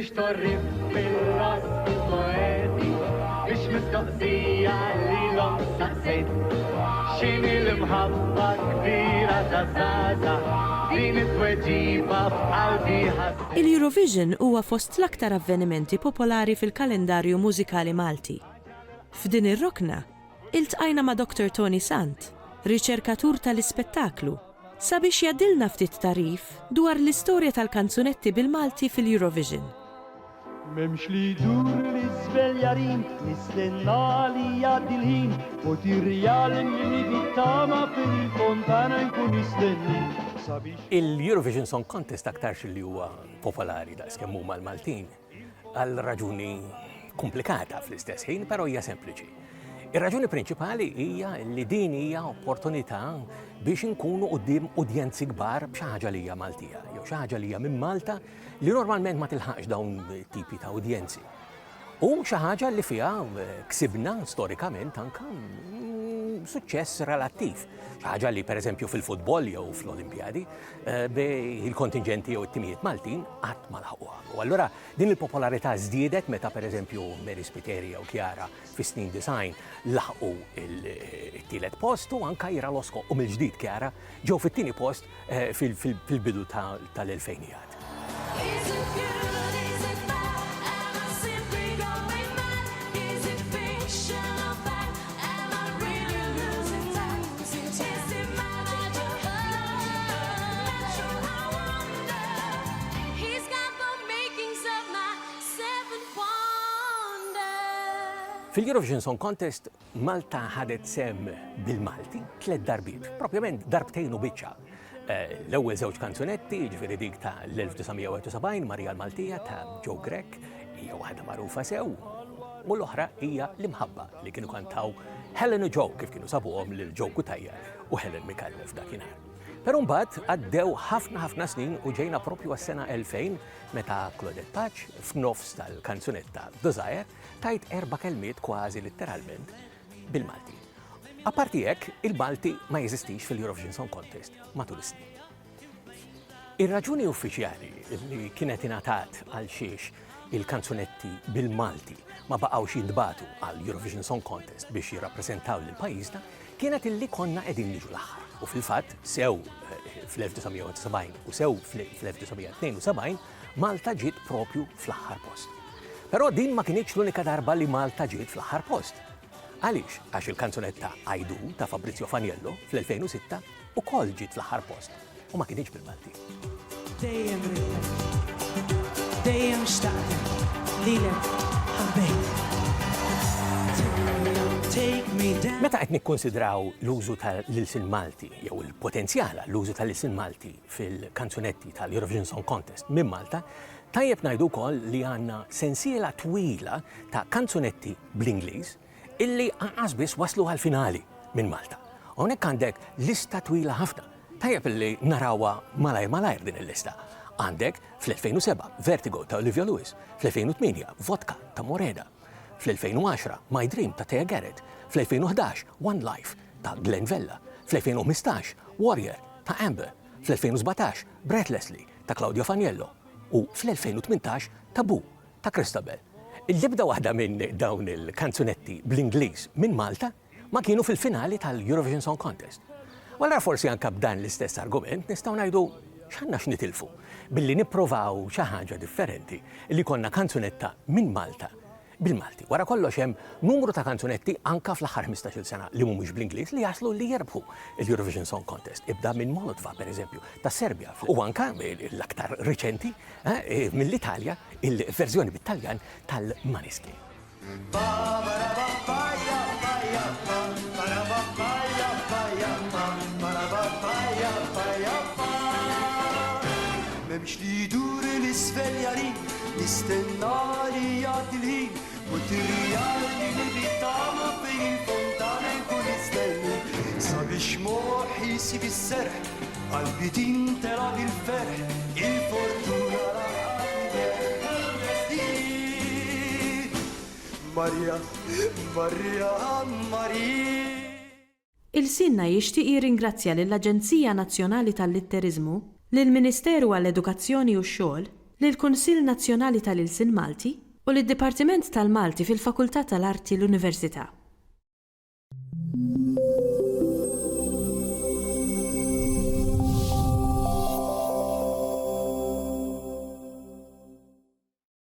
mhux torrif bil-ras poeti biex mistoqsija lilhom saqsejt x'inhi l-imħabba kbira ta' żgħażagħ din it-tweġiba f'qalbi ħadd. Il-Eurovision huwa fost l-aktar avvenimenti popolari fil-kalendarju mużikali Malti. F'din ir-rokna iltqajna ma' Dr. Tony Sant, riċerkatur tal-ispettaklu, sabiex jgħaddilna ftit tarif dwar l-istorja tal-kanzunetti bil-Malti fil-Eurovision. Memx li dur l-isfel jarin, nistenna li jgħaddi l-ħin, u tirjal minni bittama fil-fontana nkun nistenni. Il-Eurovision Song Contest aktarx li huwa popolari da' skemmu mal-Maltin għal raġuni komplikata fl-istess ħin, però hija sempliċi. Ir-raġuni prinċipali hija li din hija opportunità biex inkunu quddiem udjenzi kbar b'xi ħaġa li hija Maltija, jew xi ħaġa li hija minn Malta li normalment ma tilħaqx dawn tipi ta' udjenzi. U xi ħaġa li fiha ksibna storikament anke suċċess relattiv. Xi ħaġa li pereżempju fil-futbol jew fl-Olimpjadi il-kontingenti jew it-timijiet Maltin qatt ma laħquha. U allura din il-popolarità żdiedet meta pereżempju Mary Spiteri jew Chiara fis-snin design laħqu il-tielet post u anke Ira Losko u mill-ġdid Chiara ġew fit-tieni post fil-bidu tal-2000. Fil-Eurovision Song Contest, Malta ħadet sem bil-Malti 3 darbiet, propjament darbtejn u biċċa. L-ewwel żewġ kanzunetti, ġifieri dik ta' l-1971 Marija l-Maltija ta' Joe Grech, hija waħda magħrufa sew, u l-oħra hija l-imħabba li kienu kantaw Helen u Joe kif kienu sabuhom lil Joe Kutajjar u Helen Mikallef dakinhar. Però mbagħad għaddew ħafna snin u ġejna proprju għas-sena 2000 meta Claudette Patch f'nofs tal-kanzunetta Desire tajt 4 kelmiet kważi letteralment bil-Malti. Apparti hekk, il-Malti ma jeżistix fil-Eurovision Song Contest matul is-snin. Ir-raġuni uffiċjali li kienet ingħatat għal xiex il-kanzunetti bil-Malti ma baqgħux jintbagħtu għal Eurovision Song Contest biex jirrappreżentaw lil pajjiżna kienet illi konna qegħdin niġu l-aħħar. U fil-fatt sew fl-1970 u sew fl-1972 Malta ġiet propju fl-aħħar post. Però din ma kienx l-unika darba li Malta ġiet fl-aħħar post. Għaliex għax il-kanzunetta I Do ta' Fabrizio Faniello fl-2006 ukoll ġiet fl-aħħar post u ma kienx bil-Malti. Dejjem ridlek, dejjem xtaqtek lilek ħabbejt. Meta qed nikkonsidraw l-użu tal-ilsin Malti jew il-potenzjal l-użu tal-ilsin Malti fil-kanzunetti tal-Eurovision Song Contest minn Malta, tajjeb ngħidu wkoll li għandna sensiela twila ta' kanzunetti bl-Ingliż illi anqas biss waslu għall-finali minn Malta. Hawnhekk għandek lista twila ħafna. Tajjeb illi narawha malajr din il-lista. Għandek fl-2007 Vertigo ta' Olivia Lewis, fl-2008 Vodka ta' Moreda, fl-2010 My Dream ta' Thea Garrett, fl-2011 One Life ta' Glenn Vella, fl-2015 Warrior ta' Amber, fl-2017 Breathlessly ta' Claudio Faniello u fl-2018 Taboo ta' Christabel. Il-libda waħda minn dawn il-kanzunetti bl-Ingliż minn Malta ma kienu fil-finali tal-Eurovision Song Contest. Wara forsi anke b'dan l-istess argument nistgħu ngħidu x'għandna x'nitilfu billi nipprovaw xi ħaġa differenti li konna kanzunetta minn Malta bil-Malti. Wara kollox hemm numru ta' kanzunetti anke fl-aħħar 15-il sena li mhumiex bl-Ingliż li jaslu li jerbħu l-Eurovision Song Contest. Ibda minn Molotva pereżempju ta' Serbja u anke l-aktar riċenti mill-Italja il-verżjoni bit-Taljan tal-Maneskin. Memx li dur l-isfel jarin, nistenna li jgħaddi l-ħin, u tirjal li l-bittama fejn il-fontana nkun nistenni. Sabiex moħħi jsib is-serħ, qalbi tintela bil-ferħ, il-fortuna raħat Marja, Marja, Marija. Il-Sinna jixtieq jirringrazzja lill-Aġenzija Nazzjonali tal-Litterizmu, lill-Ministeru għall-Edukazzjoni u x-Xogħol, lill-Kunsill Nazzjonali tal-Ilsien Malti u lid-Dipartiment tal-Malti fil-Fakultà tal-Arti l-Università.